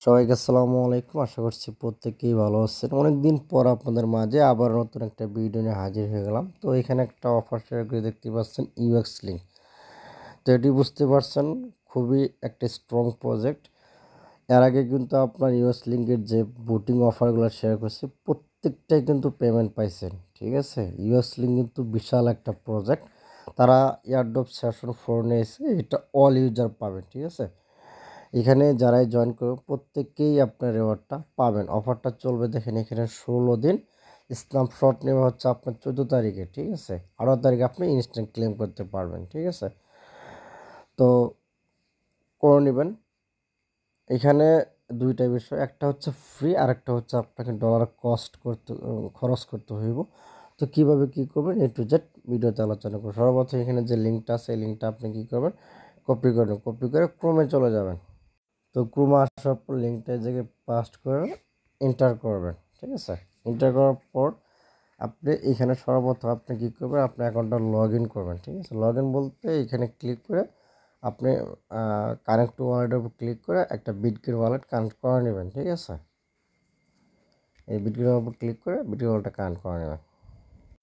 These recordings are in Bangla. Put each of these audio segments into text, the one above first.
সবাইকে আসসালামু আলাইকুম। আশা করছি প্রত্যেকেই ভালো আছেন। অনেকদিন পর আপনাদের মাঝে আবার নতুন একটা ভিডিও নিয়ে হাজির হয়ে গেলাম। তো এখানে একটা অফার শেয়ার করে দেখতে পাচ্ছেন ইউএক্স লিঙ্ক। তো এটি বুঝতে পারছেন খুবই একটা স্ট্রং প্রজেক্ট। এর আগে কিন্তু আপনার ইউএক্স লিঙ্কের যে বুটিং অফারগুলো শেয়ার করছি প্রত্যেকটাই কিন্তু পেমেন্ট পাইছেন। ঠিক আছে, ইউএক্স লিঙ্ক কিন্তু বিশাল একটা প্রজেক্ট। তারা এয়ারড্রপ সেশন 4 নিয়েছে, এটা অল ইউজার পাবেন। ঠিক আছে, এখানে যারাই জয়েন করবে প্রত্যেককেই আপনার রেওয়ার্ডটা পাবেন। অফারটা চলবে দেখেন এখানে 16 দিন। স্ন্যাপশট নেওয়া হচ্ছে আপনার 14 তারিখে। ঠিক আছে, 18 তারিখে আপনি ইনস্ট্যান্ট ক্লেম করতে পারবেন। ঠিক আছে, তো করে নেবেন। এখানে দুইটা বিষয়, একটা হচ্ছে ফ্রি আর একটা হচ্ছে আপনাকে ডলার খরচ করতে হইব। তো কিভাবে কি করবেন এ টু জেড ভিডিওতে আলোচনা করব। সর্বপ্রথম এখানে যে লিঙ্কটা আছে এই লিঙ্কটা আপনি কি করবেন, কপি করে ক্রোমে চলে যাবেন। তো ক্রোমে আসার পর লিঙ্কটা এই জায়গায় পাস্ট করে এন্টার করবেন। ঠিক আছে, এন্টার করার পর আপনি এখানে সর্বপ্রথম আপনি কী করবেন, আপনার অ্যাকাউন্টটা লগ ইন করবেন। ঠিক আছে, লগ ইন বলতে এখানে ক্লিক করে আপনি কানেক্ট টু ওয়ালেটের উপর ক্লিক করে একটা বিটগেট ওয়ালেট কানেক্ট করে নেবেন। ঠিক আছে, এই বিটগেটের উপর ক্লিক করে বিটগেট ওয়ালেটটা কানেক্ট করে নেবেন।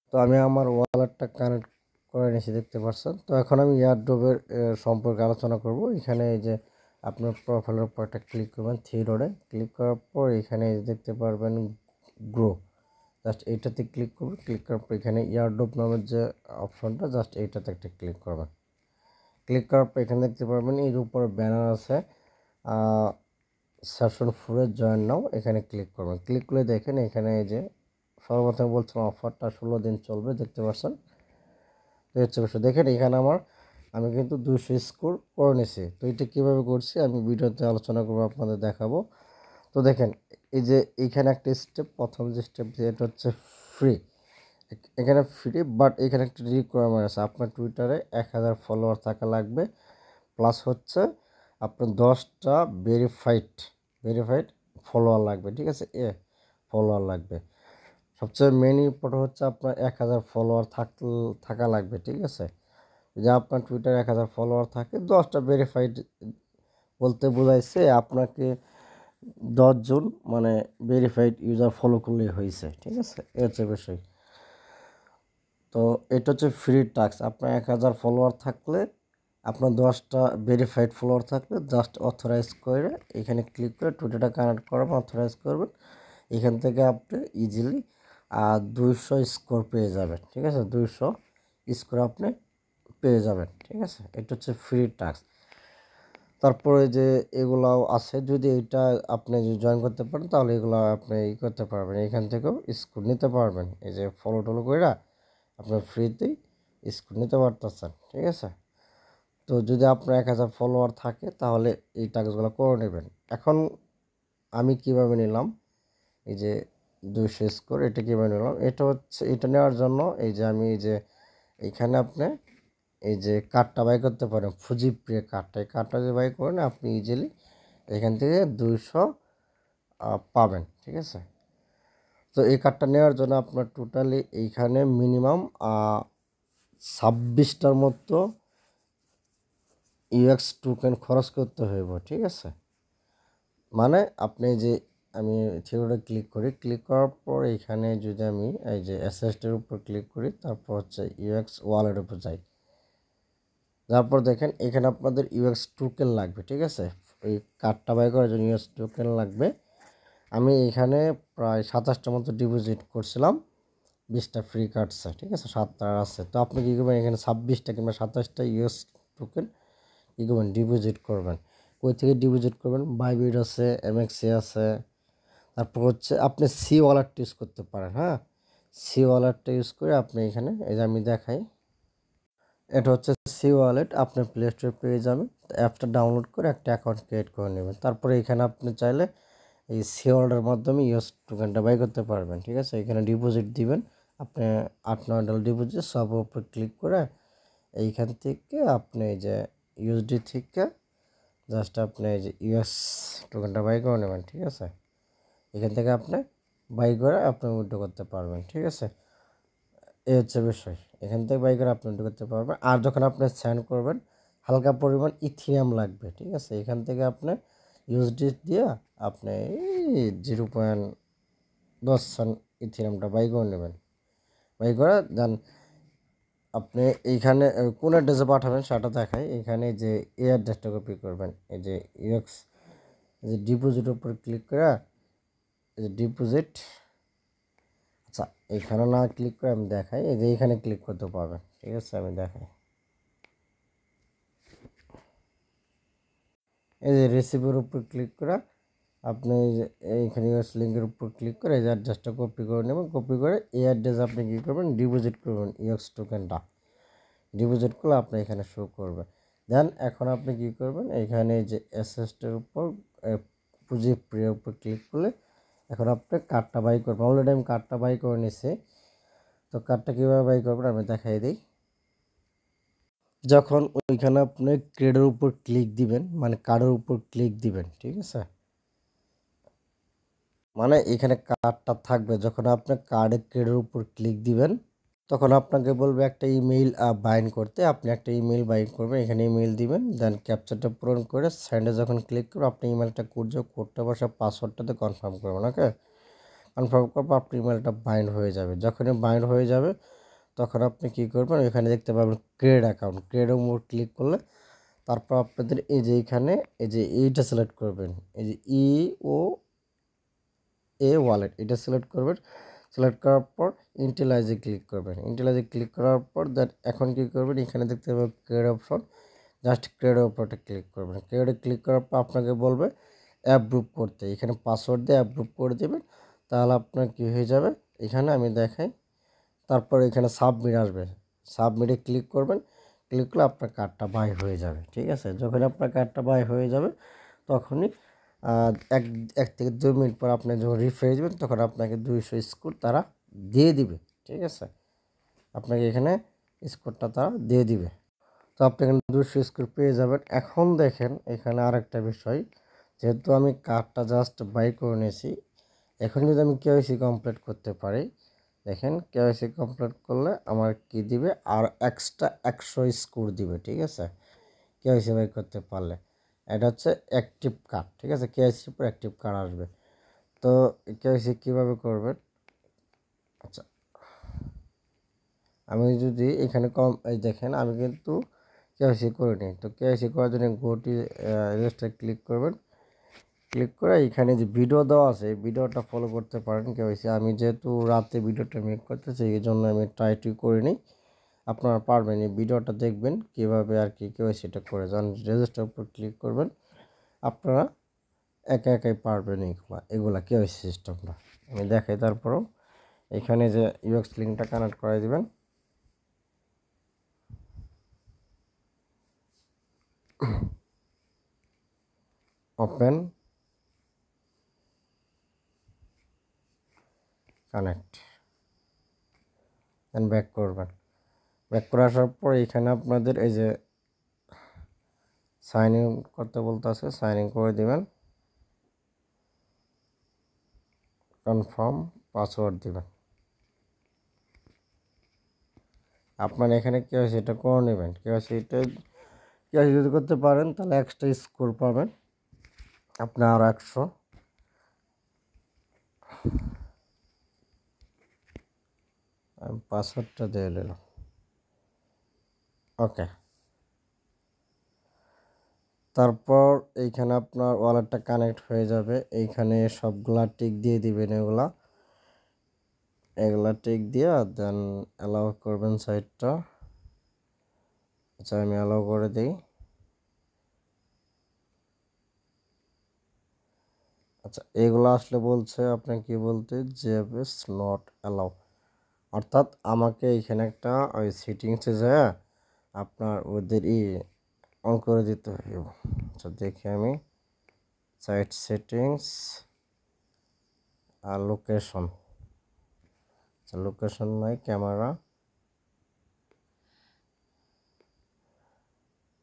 তো আমি আমার ওয়ালেটটা কানেক্ট করে নিয়েছি, দেখতে পাচ্ছেন। তো এখন আমি এয়ারড্রপের সম্পর্কে আলোচনা করব। এখানে এই যে আপনার প্রোফাইলের উপর একটা ক্লিক করবেন, থ্রি ডটে ক্লিক করার পর এখানে দেখতে পারবেন গ্রো, জাস্ট এইটাতে ক্লিক করবেন। ক্লিক করার পর এখানে এয়ারড্রপ নামের যে অপশনটা, জাস্ট এইটাতে একটা ক্লিক করবেন। ক্লিক করার পর এখানে দেখতে পারবেন এর উপর ব্যানার আছে সেশন 4 জয়েন নাও, এখানে ক্লিক করবেন। ক্লিক করে দেখেন এখানে এই যে সর্বপ্রথম বলছিলাম অফারটা 16 দিন চলবে, দেখতে পাচ্ছেন। হচ্ছে বিষয় দেখেন এখানে আমি কিন্তু 200 স্কোর করে নিয়েছি। তো এটা কীভাবে করছি আমি ভিডিওতে আলোচনা করবো, আপনাদের দেখাবো। তো দেখেন এই যে এইখানে একটা স্টেপ, প্রথম যে স্টেপ এটা হচ্ছে ফ্রি। এখানে ফ্রি, বাট এখানে একটা রিকোয়ারমেন্ট আছে, আপনার টুইটারে 1000 ফলোয়ার থাকা লাগবে, প্লাস হচ্ছে আপনার 10টা ভেরিফাইড ফলোয়ার লাগবে। ঠিক আছে, ফলোয়ার লাগবে। সবচেয়ে মেন ইম্পর্টেন্ট হচ্ছে আপনার 1000 ফলোয়ার থাকা লাগবে। ঠিক আছে, যে আপনার টুইটারে 1000 ফলোয়ার থাকে, 10টা ভেরিফাইড বলতে বোঝাইছে আপনাকে 10 জন মানে ভেরিফাইড ইউজার ফলো করলেই হয়েছে। ঠিক আছে, এ হচ্ছে বিষয়। তো এটা হচ্ছে ফ্রি টাস্ক। আপনার 1000 ফলোয়ার থাকলে, আপনার 10টা ভেরিফাইড ফলোয়ার থাকলে জাস্ট অথরাইজ করে এখানে ক্লিক করে টুইটারটা কানেক্ট করবেন, অথরাইজ করবেন। এখান থেকে আপনি ইজিলি 200 স্কোর পেয়ে যাবেন। ঠিক আছে, 200 স্কোর আপনি পেয়ে যাবেন। ঠিক আছে, এটা হচ্ছে ফ্রি টাস্ক। তারপরে যে এগুলাও আছে, যদি এটা আপনি যদি জয়েন করতে পারেন তাহলে এগুলো আপনি করতে পারবেন, এখান থেকেও স্কোর নিতে পারবেন। এই যে ফলো টলো করে আপনার ফ্রিতেই স্কোর নিতে পারতেছেন। ঠিক আছে, তো যদি আপনার 1000 ফলোয়ার থাকে তাহলে এই টাস্কগুলো করে নেবেন। এখন আমি কিভাবে নিলাম এই যে 200 স্কোর, এটা কীভাবে নিলাম, এটা হচ্ছে এটা নেওয়ার জন্য এই যে আমি এই যে এইখানে আপনি এই যে কার্ডটা বাই করতে পারেন, ফুজি প্রিয় কার্ডটা, এই কার্ডটা যদি বাই করেন আপনি ইজিলি এখান থেকে 200 পাবেন। ঠিক আছে, তো এই কার্ডটা নেওয়ার জন্য আপনার টোটালি এইখানে মিনিমাম 26টার মতো ইউএক্স টোকেন খরচ করতে হইব। ঠিক আছে, মানে আপনি যে আমি থিওরিটা ক্লিক করার পর এখানে যদি আমি এই যে অ্যাসেস্টের উপর ক্লিক করি, তারপর হচ্ছে ইউএক্স ওয়ালেটের উপর যাই, তারপর দেখেন এখানে আপনাদের ইউএক্স টোকেন লাগবে। ঠিক আছে, এই কার্ডটা বাই করার জন্য ইউএক্স টোকেন লাগবে। আমি এখানে প্রায় 27টার মতো ডিপোজিট করছিলাম, 20টা ফ্রি কাটছে। ঠিক আছে, 7টা আছে। তো আপনি কী করবেন, এখানে 26টা কিংবা 27টা ইউএস টোকেন কী করবেন, ডিপোজিট করবেন। কই থেকে ডিপোজিট করবেন, বাইবিট আছে, এমএক্সি আছে, তারপর হচ্ছে আপনি সি ওয়ালেটটা ইউজ করতে পারেন। হ্যাঁ, সি ওয়ালেটটা ইউজ করে আপনি এখানে এই যে আমি দেখাই, এটা হচ্ছে সি ওয়ালেট, আপনি প্লে স্টোরে পেয়ে যাবেন। অ্যাপটা ডাউনলোড করে একটা অ্যাকাউন্ট ক্রিয়েট করে নেবেন। তারপরে এখানে আপনি চাইলে এই সি ওয়ালেটের মাধ্যমে ইউএস টোকেনটা বাই করতে পারবেন। ঠিক আছে, এখানে ডিপোজিট দিবেন আপনি $8-9 ডিপোজিট, সব উপর ক্লিক করে এইখান থেকে আপনি এই যে ইউএসডি থেকে জাস্ট আপনি এই যে ইউএস টোকেনটা বাই করে নেবেন। ঠিক আছে, এখান থেকে আপনি বাই করে আপনি উইথড্র করতে পারবেন। ঠিক আছে, এই হচ্ছে বিষয়, এখান থেকে বাই করে আপনি উইথড্র করতে পারবেন। আর যখন আপনি সেন্ড করবেন হালকা পরিমাণ ইথিরিয়াম লাগবে। ঠিক আছে, এখান থেকে আপনি ইউএসডি দিয়ে আপনি 0.10 সেন্ট ইথিরিয়ামটা বাই করে নেবেন। বাই করে দেন আপনি এইখানে কোন অ্যাড্রেসে পাঠাবেন সেটা দেখায়। এখানে যে এই অ্যাড্রেসটা কপি করবেন, এই যে ইউএক্স, এই যে ডিপোজিটের উপর ক্লিক করে, এই যে ডিপোজিট, আচ্ছা এখানে না ক্লিক করে আমি দেখাই, এই যে এখানে ক্লিক করতে পারবেন। ঠিক আছে, আমি দেখাই। এই যে রিসিভের উপর ক্লিক করে আপনি এইখানে ইউএস লিঙ্কের উপর ক্লিক করে এই যে অ্যাড্রেসটা কপি করে নেবেন। কপি করে এই অ্যাড্রেস আপনি কী করবেন, ডিপোজিট করবেন ইউএক্স টোকেনটা। ডিপোজিট করলে আপনি এখানে শো করবে। দেন এখন আপনি কী করবেন, এখানে যে অ্যাসেস্টের উপর পুঁজি প্রিয়ের উপর ক্লিক করলে এখন আপনি কার্ডটা বাই করবেন। অলরেডি আমি কার্ডটা বাই করে নিছি। তো কার্ডটা কীভাবে বাই করবেন আমি দেখাই দিই। যখন ওইখানে আপনি ক্রেডের উপর ক্লিক দিবেন, মানে কার্ডের উপর ক্লিক দিবেন, ঠিক আছে, মানে এখানে কার্ডটা থাকবে। যখন আপনি কার্ডের ক্রেডের উপর ক্লিক দিবেন তখন আপনাকে বলবে একটা ইমেইল বাইন্ড করতে। আপনি একটা ইমেইল বাইন্ড করবেন, এখানে ইমেইল দিবেন। দেন ক্যাপচারটা পূরণ করে সেন্ডে যখন ক্লিক করবেন আপনি ইমেলটা কোডটা বসে পাসওয়ার্ডটাতে কনফার্ম করবেন। ওকে, কনফার্ম করবো আপনি ইমেলটা বাইন্ড হয়ে যাবে। যখনই বাইন্ড হয়ে যাবে তখন আপনি কী করবেন, এখানে দেখতে পাবেন ক্রেড অ্যাকাউন্ট। ক্রেডের উপর ক্লিক করলে তারপর আপনাদের এই যে এইখানে এই যে এইটা সিলেক্ট করবেন, এই যে EOA ওয়ালেট, এটা সিলেক্ট করবেন। সিলেক্ট করার পর ইন্টেলাইজে ক্লিক করবেন। ইন্টেলাইজে ক্লিক করার পর দেন এখন কী করবেন, এখানে দেখতে পাবেন ক্রেড অপশন, জাস্ট ক্রেডের উপরটা ক্লিক করবেন। ক্রেডে ক্লিক করার পর আপনাকে বলবে অ্যাপ্রুভ করতে, এখানে পাসওয়ার্ড দিয়ে অ্যাপ্রুভ করে দেবেন। তাহলে আপনার কী হয়ে যাবে, এখানে আমি দেখাই। তারপর এখানে সাবমিট আসবে, সাবমিটে ক্লিক করবেন। ক্লিক করলে আপনার কার্ডটা বাই হয়ে যাবে। ঠিক আছে, যখন আপনার কার্ডটা বাই হয়ে যাবে তখনই এক 1 থেকে 2 মিনিট পর আপনি যখন রিফ্রেশ দেবেন তখন আপনাকে 200 স্কোর তারা দিয়ে দিবে। ঠিক আছে, আপনাকে এখানে স্কোরটা তারা দিয়ে দিবে। তো আপনি এখানে 200 স্কোর পেয়ে যাবেন। এখন দেখেন এখানে আরেকটা বিষয়, যেহেতু আমি কার্ডটা জাস্ট বাই করে নিয়েছি, এখন যদি আমি কেওয়াইসি কমপ্লিট করতে পারি, দেখেন কেওয়াইসি কমপ্লিট করলে আমার কি দিবে, আর এক্সট্রা 100 স্কোর দিবে। ঠিক আছে, কেওয়াইসি বাই করতে পারলে এটা হচ্ছে অ্যাক্টিভ কার্ড। ঠিক আছে, কেওয়াইসির উপর অ্যাক্টিভ কার্ড আসবে। তো কেওয়াইসি কীভাবে করবেন, আচ্ছা আমি যদি এখানে এই দেখেন আমি কিন্তু কেওয়াইসি করে নিই। তো কেওয়াইসি করার জন্য গোটি রেজিস্টার ক্লিক করবেন। ক্লিক করে এখানে যে ভিডিও দেওয়া আছে এই ভিডিওটা ফলো করতে পারেন কেওয়াইসি। আমি যেহেতু রাতে ভিডিওটা মেক করতেছি এই জন্য আমি ট্রাইটি করে নিই। আপনারা পারবেন, এই ভিডিওটা দেখবেন কীভাবে আর কি কেওয়াইসিটা করে যান। রেজিস্টার উপর ক্লিক করবেন, আপনারা একা একাই পারবেন এগুলা কেওয়াইসি সিস্টেমটা আমি দেখাই। তারপরও এখানে যে ইউএক্স লিঙ্কটা কানেক্ট করে দিবেন। ওপেন কানেক্ট, দেন ব্যাক করবেন। ব্যাক করে আসার পর এখানে আপনাদের এই যে সাইন ইন করতে বলতে আছে, সাইন ইন করে দেবেন। কনফার্ম পাসওয়ার্ড দেবেন। আপনার এখানে কেওয়াইসি এটা করে নেবেন। কেওয়াইসি যদি করতে পারেন তাহলে এক্সট্রা স্কোর পাবেন আপনি আরও 100। আমি পাসওয়ার্ডটা দিয়ে নিলাম। ওকে, তারপর এইখানে আপনার ওয়ালেটটা কানেক্ট হয়ে যাবে। এইখানে সবগুলা টিক দিয়ে দিবেন, এগুলা টিক দিয়ে দেন অ্যালাউ করবেন সাইটটা। আচ্ছা আমি অ্যালাউ করে দিই। আচ্ছা এগুলো আসলে বলছে আপনার কি বলতে, জেএফএস নট অ্যালাউ, অর্থাৎ আমাকে এখানে একটা ওই সেটিংসে যায় আপনার ওদের অন করে দিতে হবে। আচ্ছা দেখি আমি সাইট সেটিংস আর লোকেশন, আচ্ছা লোকেশন নাই, ক্যামেরা,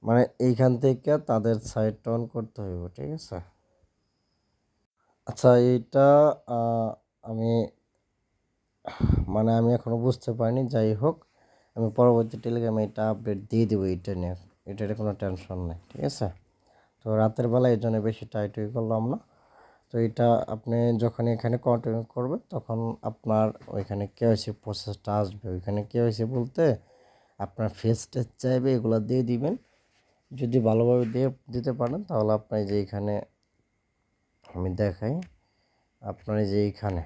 মানে এইখান থেকে তাদের সাইটটা অন করতে হইব। ঠিক আছে, আচ্ছা এইটা আমি আমি এখনও বুঝতে পারিনি। যাই হোক আমি পরবর্তী টেলিগ্রামে এটা আপডেট দিয়ে দেবো, এটা নিয়ে, এটার কোনো টেনশন নেই। ঠিক আছে, তো তো রাতের বেলা এই জন্য বেশি টাইট করলাম না। তো এটা আপনি যখন এখানে কন্টিনিউ করবেন তখন আপনার ওইখানে কেওয়াইসি প্রসেসটা আসবে। ওইখানে কেওয়াইসি বলতে আপনার ফেস টেস্ট চাইবে, এগুলো দিয়ে দিবেন। যদি ভালোভাবে দিতে পারেন তাহলে আপনার যে এইখানে আমি দেখাই, আপনার এই যে এইখানে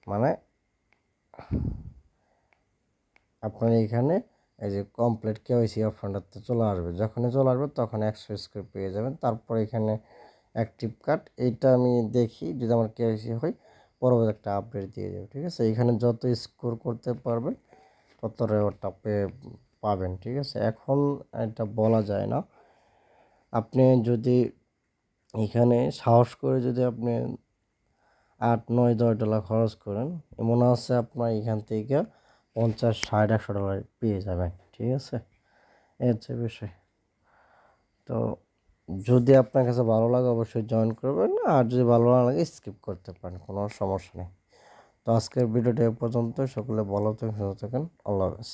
মানে আপনার এইখানে এই যে কমপ্লিট কেওয়াইসি অপশনটাতে চলে আসবে। যখনই চলে আসবে তখন অ্যাক্সেস করে পেয়ে যাবেন। তারপর এখানে অ্যাক্টিভ কার্ড, এইটা আমি দেখি যদি আমার কেওয়াইসি হয় পরবর্তী একটা আপডেট দিয়ে দেবে। ঠিক আছে, এখানে যত স্কোর করতে পারবেন তত রেওয়ার্ডটা পাবেন। ঠিক আছে, এখন এটা বলা যায় না। আপনি যদি এখানে সাহস করে যদি আপনি 8, 9, 10 ডলার খরচ করেন, এমন আছে আপনার এখান থেকে 50, 60, 100 ডলার পেয়ে যাবেন। ঠিক আছে, এই হচ্ছে বিষয়। তো যদি আপনার কাছে ভালো লাগে অবশ্যই জয়েন করবেন, আর যদি ভালো না লাগে স্কিপ করতে পারেন, কোনো সমস্যা নেই। তো আজকের ভিডিওটা এ পর্যন্ত। সকলে ভালো থাকেন, সুস্থ থাকেন। আল্লাহ হাফেজ।